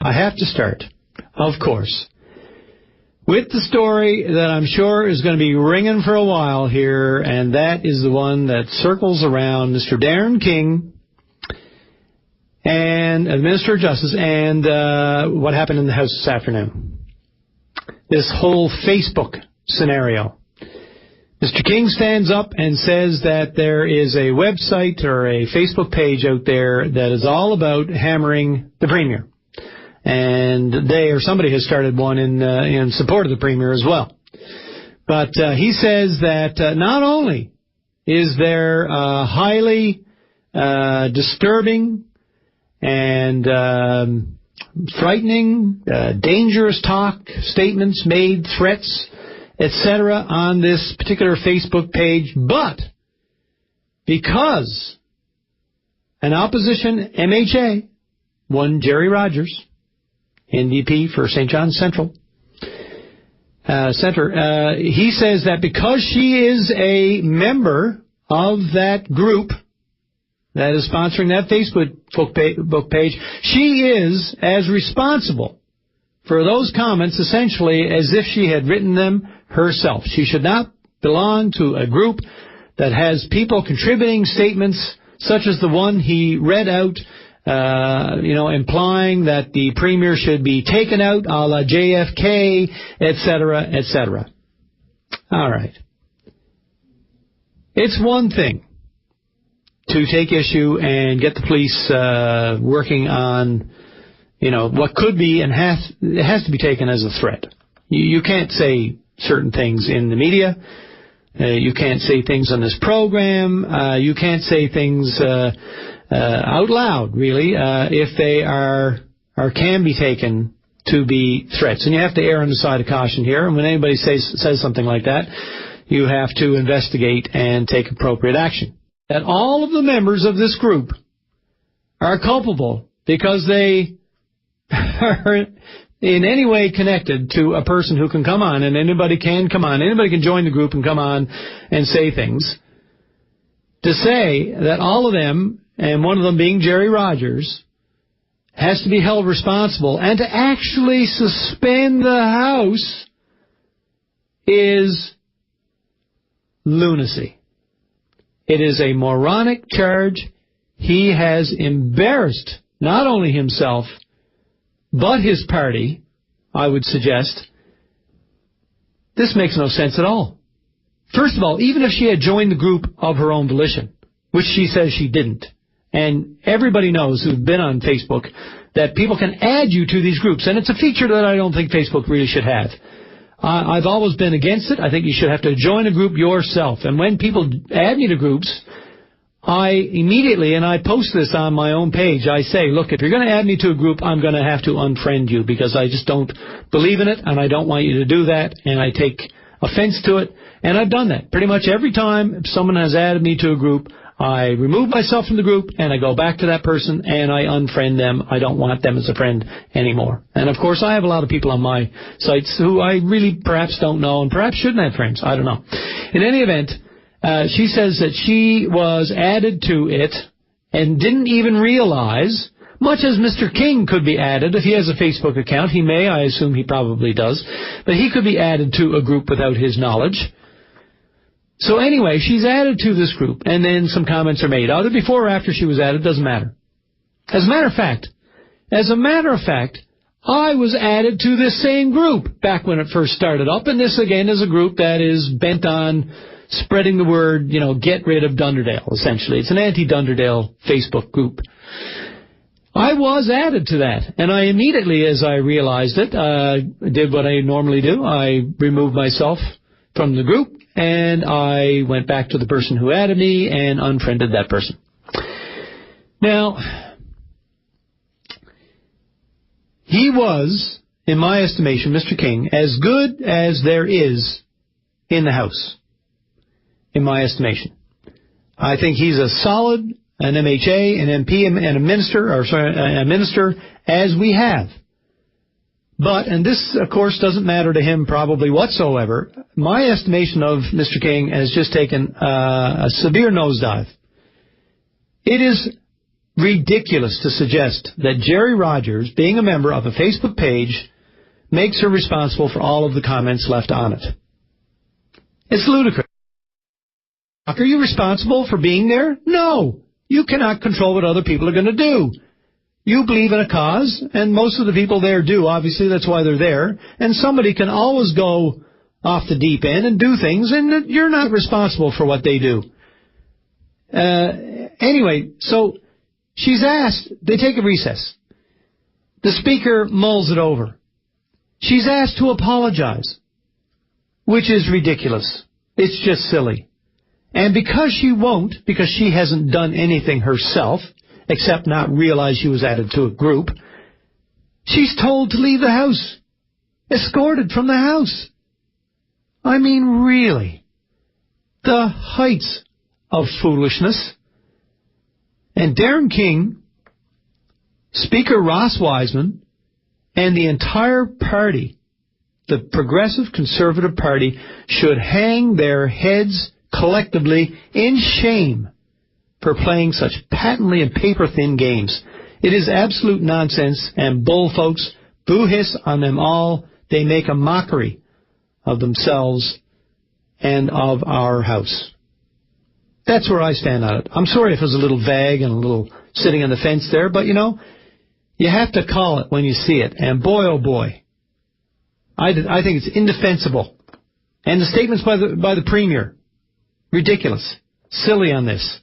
I have to start, of course, with the story that I'm sure is going to be ringing for a while here, and that is the one that circles around Mr. Darin King and Minister of Justice and what happened in the House this afternoon. This whole Facebook scenario. Mr. King stands up and says that there is a website or a Facebook page out there that is all about hammering the Premier. And they or somebody has started one in support of the Premier as well. But he says that not only is there highly disturbing and frightening, dangerous talk, statements made, threats, etc. on this particular Facebook page, but because an opposition MHA, one Jerry Rogers, NDP for St. John's Centre, he says that because she is a member of that group that is sponsoring that Facebook page, she is as responsible for those comments essentially as if she had written them herself. She should not belong to a group that has people contributing statements such as the one he read out, implying that the Premier should be taken out a la JFK, etc., etc. All right. It's one thing to take issue and get the police working on, what could be and it has to be taken as a threat. You can't say certain things in the media. You can't say things on this program. You can't say things out loud, really, if they can be taken to be threats. And you have to err on the side of caution here. And when anybody says something like that, you have to investigate and take appropriate action. That all of the members of this group are culpable because they are in any way connected to a person who can come on, and anybody can come on. Anybody can join the group and come on and say things. To say that all of them, and one of them being Jerry Rogers, has to be held responsible and to actually suspend the House is lunacy. It is a moronic charge. He has embarrassed not only himself, but his party, I would suggest. This makes no sense at all. First of all, even if she had joined the group of her own volition, which she says she didn't, and everybody knows who've been on Facebook that people can add you to these groups, and it's a feature that I don't think Facebook really should have. I've always been against it. I think you should have to join a group yourself. And when people add me to groups, I immediately, and I post this on my own page, I say, look, if you're going to add me to a group, I'm going to have to unfriend you because I just don't believe in it, and I don't want you to do that, and I take offense to it. And I've done that. Pretty much every time someone has added me to a group, I remove myself from the group, and I go back to that person, and I unfriend them. I don't want them as a friend anymore. And, of course, I have a lot of people on my sites who I really perhaps don't know and perhaps shouldn't have friends. I don't know. In any event, she says that she was added to it and didn't even realize, much as Mr. King could be added. If he has a Facebook account, he may. I assume he probably does. But he could be added to a group without his knowledge. So anyway, she's added to this group, and then some comments are made. Either before or after she was added, doesn't matter. As a matter of fact, I was added to this same group back when it first started up, and this, again, is a group that is bent on spreading the word, get rid of Dunderdale, essentially. It's an anti-Dunderdale Facebook group. I was added to that, and I immediately, as I realized it, did what I normally do. I removed myself from the group, and I went back to the person who added me and unfriended that person. Now, he was, in my estimation, Mr. King, as good as there is in the House, in my estimation. I think he's a solid, an MHA, an MP, and a minister as we have. But, and this, of course, doesn't matter to him probably whatsoever, my estimation of Mr. King has just taken a severe nosedive. It is ridiculous to suggest that Jerry Rogers, being a member of a Facebook page, makes her responsible for all of the comments left on it. It's ludicrous. Are you responsible for being there? No. You cannot control what other people are going to do. You believe in a cause, and most of the people there do. Obviously, that's why they're there. And somebody can always go off the deep end and do things, and you're not responsible for what they do. Anyway, so she's asked, they take a recess. The speaker mulls it over. She's asked to apologize, which is ridiculous. It's just silly. And because she won't, because she hasn't done anything herself, except not realize she was added to a group, she's told to leave the house, escorted from the house. I mean, really, the heights of foolishness. And Darin King, Speaker Ross Wiseman, and the entire party, the Progressive Conservative Party, should hang their heads collectively in shame for playing such patently and paper-thin games. It is absolute nonsense and bull, folks. Boo hiss on them all. They make a mockery of themselves and of our House. That's where I stand on it. I'm sorry if it was a little vague and a little sitting on the fence there, but, you know, you have to call it when you see it. And boy, oh boy, I think it's indefensible. And the statements by the Premier, ridiculous, silly on this.